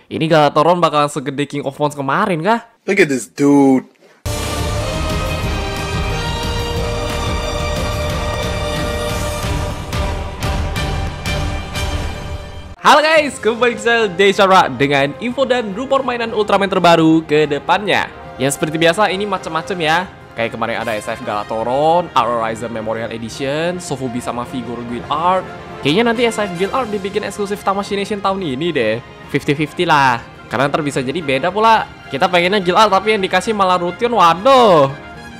Ini Galatoron bakalan segede King of Mons kemarin kah? Look at this dude. Halo guys, kembali ke saya Desyara dengan info dan rumor mainan Ultraman terbaru ke depannya. Yang seperti biasa ini macam-macam ya. Kayak kemarin ada SF Galatoron, Arrorizer Memorial Edition, Sofubi sama figur Guild Art. Kayaknya nanti SF Guild Art dibikin eksklusif Tamashii tahun ini deh. 50-50 lah. Karena ntar bisa jadi beda pula. Kita pengennya Guild Art tapi yang dikasih malah Rution, waduh.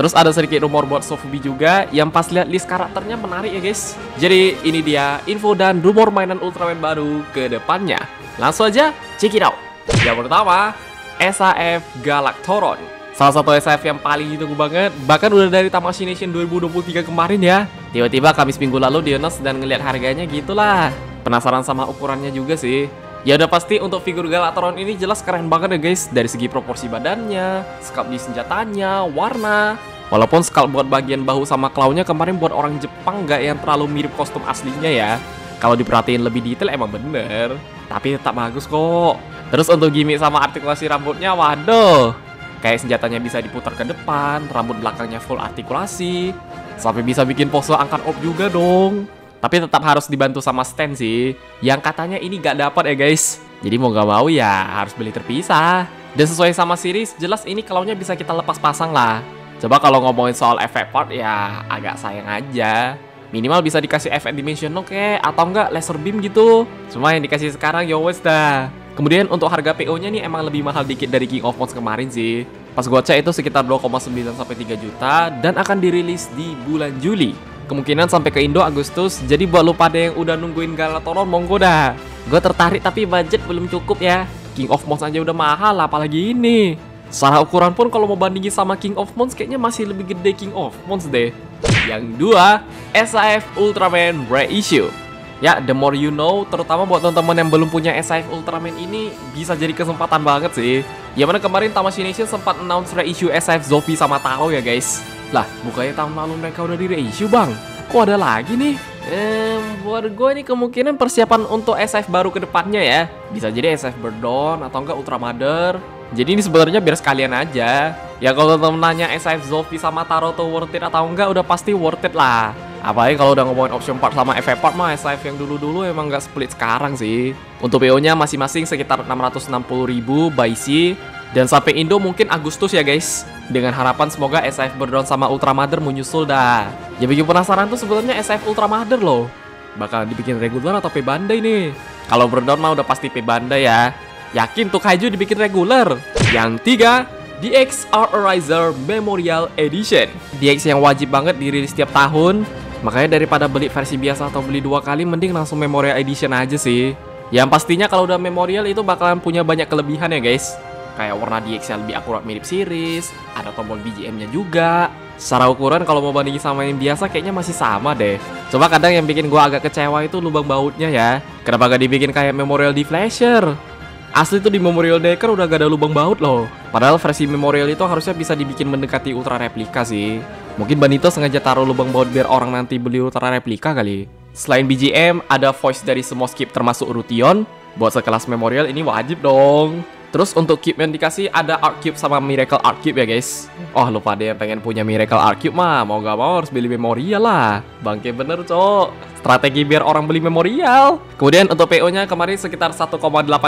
Terus ada sedikit rumor buat Sofubi juga, yang pas lihat list karakternya menarik ya guys. Jadi ini dia info dan rumor mainan Ultraman baru ke depannya. Langsung aja check it out. Yang pertama, SAF Galactoron. Salah satu SAF yang paling ditunggu banget, bahkan udah dari Tamashii Nation 2023 kemarin ya. Tiba-tiba Kamis minggu lalu Dionos dan ngeliat harganya gitulah. Penasaran sama ukurannya juga sih. Ya udah pasti untuk figur Galactoron ini jelas keren banget ya guys. Dari segi proporsi badannya, sculpt di senjatanya, warna. Walaupun sculpt buat bagian bahu sama clawnya kemarin buat orang Jepang nggak yang terlalu mirip kostum aslinya ya. Kalau diperhatiin lebih detail emang bener, tapi tetap bagus kok. Terus untuk gimmick sama artikulasi rambutnya, waduh. Kayak senjatanya bisa diputar ke depan, rambut belakangnya full artikulasi. Sampai bisa bikin pose angkat op juga dong. Tapi tetap harus dibantu sama stand sih. Yang katanya ini gak dapat ya guys. Jadi mau gak mau ya harus beli terpisah. Dan sesuai sama series, jelas ini klaunya bisa kita lepas pasang lah. Coba kalau ngomongin soal efek part ya agak sayang aja. Minimal bisa dikasih efek dimensional kek, atau enggak laser beam gitu. Cuma yang dikasih sekarang ya wes dah. Kemudian untuk harga PO-nya nih emang lebih mahal dikit dari King of Mons kemarin sih. Pas gua cek itu sekitar 2,9 sampai 3 juta dan akan dirilis di bulan Juli. Kemungkinan sampai ke Indo Agustus. Jadi buat lu pada yang udah nungguin Galatoron monggo dah. Gue tertarik tapi budget belum cukup ya. King of Mons aja udah mahal apalagi ini. Secara ukuran pun kalau mau bandingin sama King of Mons kayaknya masih lebih gede King of Mons deh. Yang kedua, SAF Ultraman Reissue. Ya, the more you know, terutama buat teman-teman yang belum punya SAF Ultraman ini bisa jadi kesempatan banget sih. Yang mana kemarin Tamashii Nation sempat announce reissue SAF Zoffy sama Taro ya guys. Lah, bukannya tahun lalu mereka udah di reissue bang? Kok ada lagi nih? Buat gue ini kemungkinan persiapan untuk SAF baru ke depannya ya. Bisa jadi SAF Birdon atau enggak Ultra Mother. Jadi ini sebenarnya biar sekalian aja. Ya kalau temen nanya SAF Zoffy sama Taro tuh worth it atau enggak, udah pasti worth it lah. Apalagi kalau udah ngomongin option part sama effect part mah SAF yang dulu-dulu emang nggak split sekarang sih. Untuk PO-nya masing-masing sekitar 660.000 by C. Dan sampai Indo mungkin Agustus ya guys. Dengan harapan semoga SAF Birdon sama Ultra Mother menyusul dah. Ya bikin penasaran tuh sebenarnya SAF Ultra Mother loh. Bakal dibikin regular atau P Bandai nih? Kalau Birdon mah udah pasti P Bandai ya. Yakin tuh Kaiju dibikin regular. Yang tiga, DX Arrorizer Memorial Edition. DX yang wajib banget dirilis setiap tahun. Makanya daripada beli versi biasa atau beli 2 kali, mending langsung Memorial Edition aja sih. Yang pastinya kalau udah Memorial itu bakalan punya banyak kelebihan ya guys. Kayak warna DX yang lebih akurat mirip series, ada tombol BGM-nya juga. Secara ukuran kalau mau bandingin sama yang biasa kayaknya masih sama deh. Coba kadang yang bikin gua agak kecewa itu lubang bautnya ya. Kenapa gak dibikin kayak Memorial Deflasher? Asli tuh di Memorial Decker udah gak ada lubang baut loh. Padahal versi Memorial itu harusnya bisa dibikin mendekati Ultra Replika sih. Mungkin Banito sengaja taruh lubang baut biar orang nanti beli Ultra Replika kali. Selain BGM, ada voice dari semua skip termasuk Rution. Buat sekelas Memorial ini wajib dong. Terus untuk cube yang dikasih ada Art Cube sama Miracle Art Cube ya guys. Oh lupa deh yang pengen punya Miracle Art Cube mah mau gak mau harus beli Memorial lah. Bangke bener cok. Strategi biar orang beli Memorial. Kemudian untuk PO nya kemarin sekitar 1,8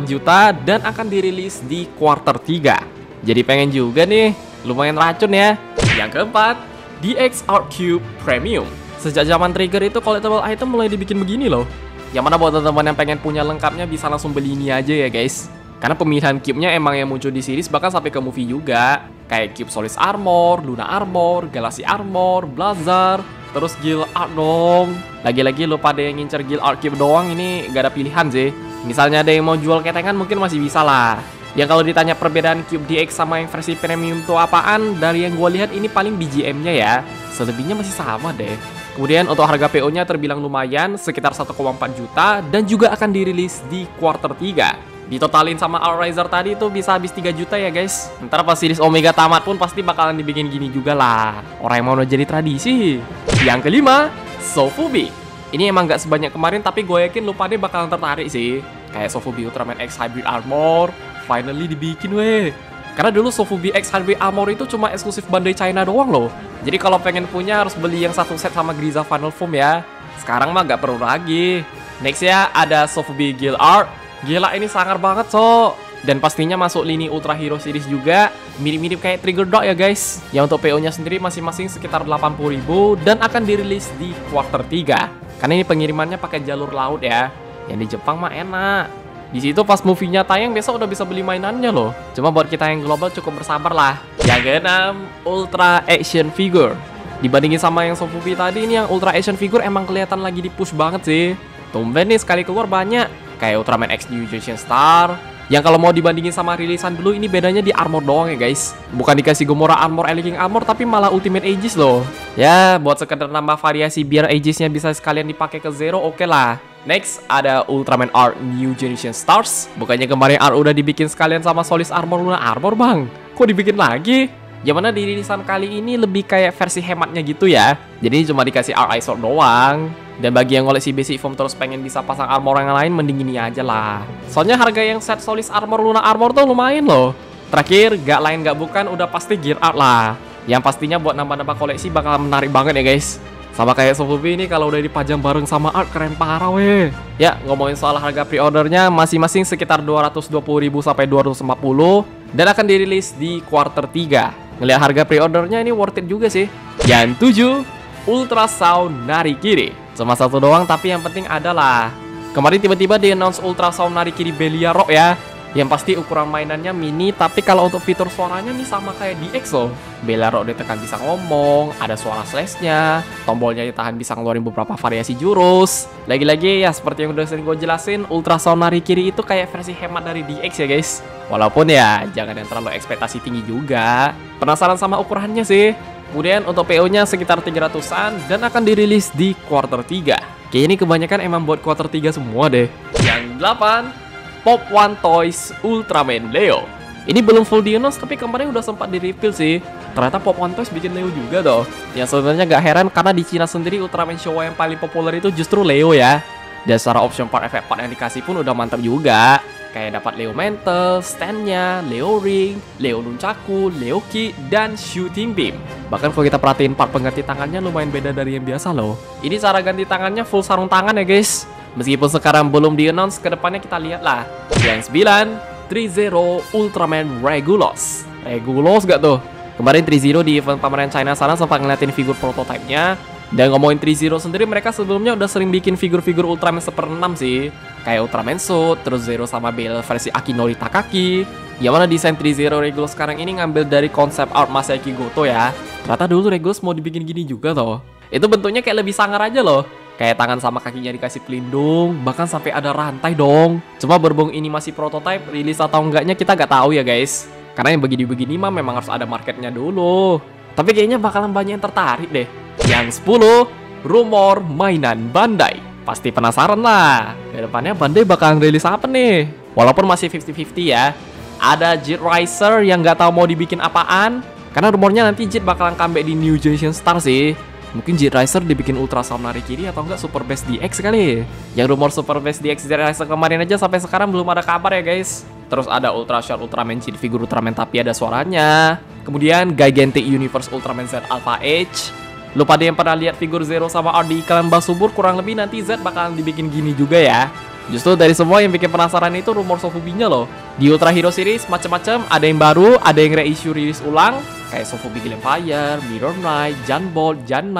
juta dan akan dirilis di quarter 3. Jadi pengen juga nih. Lumayan racun ya. Yang keempat, DX Art Cube Premium. Sejak zaman Trigger itu collectible item mulai dibikin begini loh. Yang mana buat teman-teman yang pengen punya lengkapnya bisa langsung beli ini aja ya guys. Karena pemilihan cube-nya emang yang muncul di series bahkan sampai ke movie juga. Kayak cube Solis Armor, Luna Armor, Galaxy Armor, Blazar, terus Guild Art dong. Lagi-lagi lo pada yang ngincer Guild Art Cube doang ini gak ada pilihan sih. Misalnya ada yang mau jual ketengan mungkin masih bisa lah. Yang kalau ditanya perbedaan Cube DX sama yang versi premium tuh apaan, dari yang gue lihat ini paling BGM-nya ya. Selebihnya masih sama deh. Kemudian untuk harga PO-nya terbilang lumayan, sekitar 1,4 juta dan juga akan dirilis di quarter 3. Ditotalin sama Arrorizer tadi tuh bisa habis 3 juta ya guys. Ntar pas series Omega tamat pun pasti bakalan dibikin gini juga lah. Orang yang mau jadi tradisi. Yang kelima, Sofubi. Ini emang gak sebanyak kemarin tapi gue yakin lu pada bakalan tertarik sih. Kayak Sofubi Ultraman X Hybrid Armor, finally dibikin weh. Karena dulu Sofubi X Hybrid Armor itu cuma eksklusif Bandai China doang loh. Jadi kalau pengen punya harus beli yang satu set sama Griza Final Form ya. Sekarang mah gak perlu lagi. Next ya ada Sofubi Guild Art. Gila ini sangar banget so. Dan pastinya masuk lini Ultra Hero Series juga. Mirip-mirip kayak Trigger Dog ya guys. Yang untuk PO-nya sendiri masing-masing sekitar 80.000 dan akan dirilis di quarter 3. Karena ini pengirimannya pakai jalur laut ya. Yang di Jepang mah enak. Di situ pas movie-nya tayang besok udah bisa beli mainannya loh. Cuma buat kita yang global cukup bersabar lah. Yang keenam, Ultra Action Figure. Dibandingin sama yang Sofubi tadi, ini yang Ultra Action Figure emang kelihatan lagi di-push banget sih. Tumben nih sekali keluar banyak. Kayak Ultraman X New Generation Star. Yang kalau mau dibandingin sama rilisan dulu, ini bedanya di armor doang ya guys. Bukan dikasih Gomora Armor, Ellie King Armor, tapi malah Ultimate Aegis loh. Ya, buat sekedar nambah variasi biar Aegisnya bisa sekalian dipakai ke Zero, oke lah. Next, ada Ultraman Art New Generation Stars. Bukannya kemarin Art udah dibikin sekalian sama Solis Armor Luna Armor bang? Kok dibikin lagi? Yang mana di rilisan kali ini lebih kayak versi hematnya gitu ya. Jadi cuma dikasih Art Eye Sword doang. Dan bagi yang koleksi basic form terus pengen bisa pasang armor yang lain, mending ini aja lah. Soalnya harga yang set Solis Armor Luna Armor tuh lumayan loh. Terakhir, gak lain gak bukan udah pasti Gear Art lah. Yang pastinya buat nambah-nambah koleksi bakal menarik banget ya guys. Sama kayak Sofubi ini kalau udah dipajang bareng sama Art keren parah weh. Ya, ngomongin soal harga pre-ordernya masing-masing sekitar 220.000 sampai 240 dan akan dirilis di quarter 3. Ngelihat harga pre-ordernya ini worth it juga sih. Yang 7, Ultra Sound Narikiri. Cuma satu doang tapi yang penting adalah kemarin tiba-tiba di-announce Ultra Sound Narikiri Belia Rock ya. Yang pasti ukuran mainannya mini, tapi kalau untuk fitur suaranya nih sama kayak DX loh. Belia Rock ditekan bisa ngomong, ada suara slashnya, tombolnya ditahan bisa ngeluarin beberapa variasi jurus. Lagi-lagi ya seperti yang udah sering gue jelasin, Ultra Sound Narikiri itu kayak versi hemat dari DX ya guys. Walaupun ya jangan yang terlalu ekspektasi tinggi juga. Penasaran sama ukurannya sih. Kemudian untuk PO-nya sekitar 300-an dan akan dirilis di quarter 3. Kayaknya ini kebanyakan emang buat quarter 3 semua deh. Yang 8, Pop One Toys Ultraman Leo. Ini belum full di-announce tapi kemarin udah sempat di-reveal sih. Ternyata Pop One Toys bikin Leo juga tuh. Yang sebenarnya gak heran karena di Cina sendiri Ultraman Showa yang paling populer itu justru Leo ya. Dan secara option part efek part yang dikasih pun udah mantap juga. Kayak dapat Leo Mantle, stand-nya, Leo Ring, Leo Nunchaku, Leo Ki, dan Shooting Beam. Bahkan kalau kita perhatiin part pengganti tangannya lumayan beda dari yang biasa loh. Ini cara ganti tangannya full sarung tangan ya guys. Meskipun sekarang belum di-announce, kedepannya kita lihat lah. Yang 9, 3-0 Ultraman Regulus. Regulus gak tuh? Kemarin 3-0 di event pameran China sana sempat ngeliatin figur prototipenya. Dan ngomongin 3-0 sendiri, mereka sebelumnya udah sering bikin figur-figur Ultraman 1/6 sih. Kayak Ultraman Suit, terus Zero sama Bell versi Akinori Takaki. Yang mana desain 3-0 Regulus sekarang ini ngambil dari konsep art Masaaki Goto ya. Ternyata dulu Regulus mau dibikin gini juga loh. Itu bentuknya kayak lebih sangar aja loh. Kayak tangan sama kakinya dikasih pelindung, bahkan sampai ada rantai dong. Cuma berhubung ini masih prototype, rilis atau enggaknya kita gak tahu ya guys. Karena yang begini-begini mah memang harus ada marketnya dulu. Tapi kayaknya bakalan banyak yang tertarik deh. Yang 10, rumor mainan Bandai. Pasti penasaran lah, kedepannya Bandai bakalan rilis apa nih? Walaupun masih 50-50 ya. Ada Jet Racer yang gak tahu mau dibikin apaan. Karena rumornya nanti Jet bakalan comeback di New Generation Star sih. Mungkin Jet Racer dibikin Ultra Sound Narikiri atau enggak Super Bass DX kali. Yang rumor Super Bass DX Jet Racer kemarin aja sampai sekarang belum ada kabar ya guys. Terus ada Ultra Short Ultraman Jet figur Ultraman tapi ada suaranya. Kemudian Gigantic Universe Ultraman Z Alpha H. Lu pada yang pernah lihat figur Zero sama R di iklan Basubur, kurang lebih nanti Z bakalan dibikin gini juga ya. Justru dari semua yang bikin penasaran itu rumor Sofubinya loh. Di Ultra Hero Series macam-macam, ada yang baru, ada yang reissue rilis ulang. Kayak Sofubi Glamfire, Mirror Knight, Janbolt, Jan9.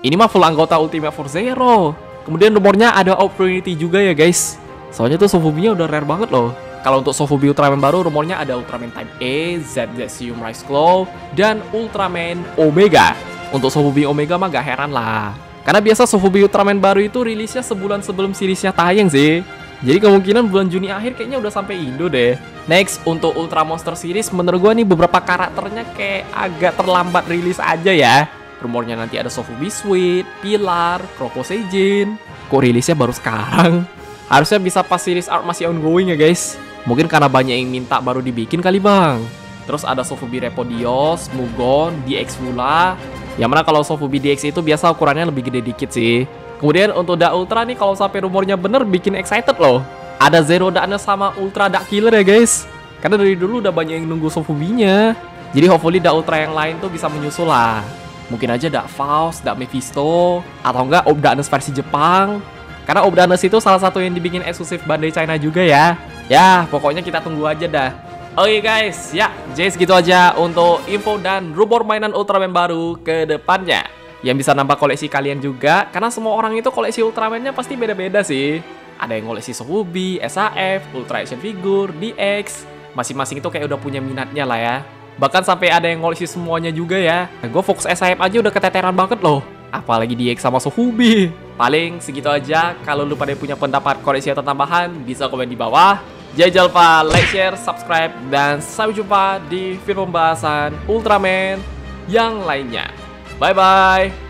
Ini mah full anggota Ultimate Force Zero. Kemudian rumornya ada Opportunity juga ya guys. Soalnya tuh Sofubinya udah rare banget loh. Kalau untuk Sofubi Ultraman baru, rumornya ada Ultraman Type A, ZZCum Rise Claw, dan Ultraman Omega. Untuk Sofubi Omega mah gak heran lah. Karena biasa Sofubi Ultraman baru itu rilisnya sebulan sebelum seriesnya tayang sih. Jadi kemungkinan bulan Juni akhir kayaknya udah sampai Indo deh. Next, untuk Ultra Monster Series, menurut gue nih beberapa karakternya kayak agak terlambat rilis aja ya. Rumornya nanti ada Sofubi Sweet, Pilar, Croco Seijin. Kok rilisnya baru sekarang? Harusnya bisa pas series art masih ongoing ya guys. Mungkin karena banyak yang minta baru dibikin kali bang. Terus ada Sofubi Repodios, Mugon, DX Fula. Yang mana kalau Sofubi DX itu biasa ukurannya lebih gede dikit sih. Kemudian untuk Da Ultra nih kalau sampai rumornya bener bikin excited loh. ada Zero Darkness sama Ultra Dark Killer ya guys. Karena dari dulu udah banyak yang nunggu Sofubi-nya. Jadi hopefully Dark Ultra yang lain tuh bisa menyusul lah. Mungkin aja Dark Faust, Dark Mephisto, atau enggak Orb Darkness versi Jepang. Karena Orb Darkness itu salah satu yang dibikin eksklusif Bandai China juga ya. Ya, pokoknya kita tunggu aja dah. Oke guys, ya, jadi segitu aja untuk info dan rumor mainan Ultraman baru ke depannya. Yang bisa nambah koleksi kalian juga, karena semua orang itu koleksi Ultraman-nya pasti beda-beda sih. Ada yang koleksi Sofubi, SAF, Ultra Action Figure, DX. Masing-masing itu kayak udah punya minatnya lah ya. Bahkan sampai ada yang koleksi semuanya juga ya. Nah, gue fokus SAF aja udah keteteran banget loh. Apalagi DX sama Sofubi. Paling segitu aja. Kalau lu pada punya pendapat koleksi atau tambahan, bisa komen di bawah. Jangan lupa like, share, subscribe, dan sampai jumpa di video pembahasan Ultraman yang lainnya. Bye-bye.